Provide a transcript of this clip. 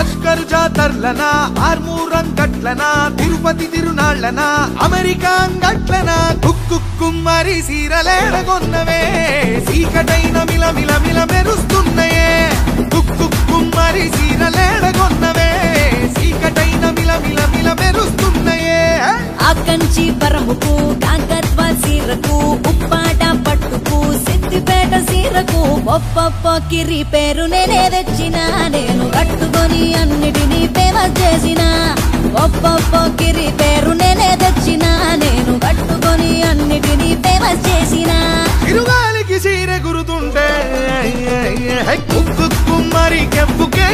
Lashkar జాతర్లనా ఆర్మూరం గట్లనా Tirupati తిరునాళ్లనా America గట్లనా కుక్కుమ్మరి సీరలేడగొన్నవే సీకటైన మిల మిల మిల మెరుస్తున్నాయే కుక్కుమ్మరి సీరలేడగొన్నవే సీకటైన మిల మిల మిల మెరుస్తున్నాయే Kanchi పరముకు కాకత్వ సీరకు ఉప్పాట పట్టుకు సిద్దిపేట సీరకు ఒప్పొప్ప కిరి పేరు నేనే తెచ్చిన నేను కట్టుకొని అన్నిటినీ ఫేమస్ చేసిన ఒప్పొప్ప కిరి పేరు నేనే తెచ్చిన నేను కట్టుకొని అన్నిటినీ ఫేమస్ చేసిన తిరుగాలికి సీర గురుతుంటే కుక్కుమ్మరి కెంపుకే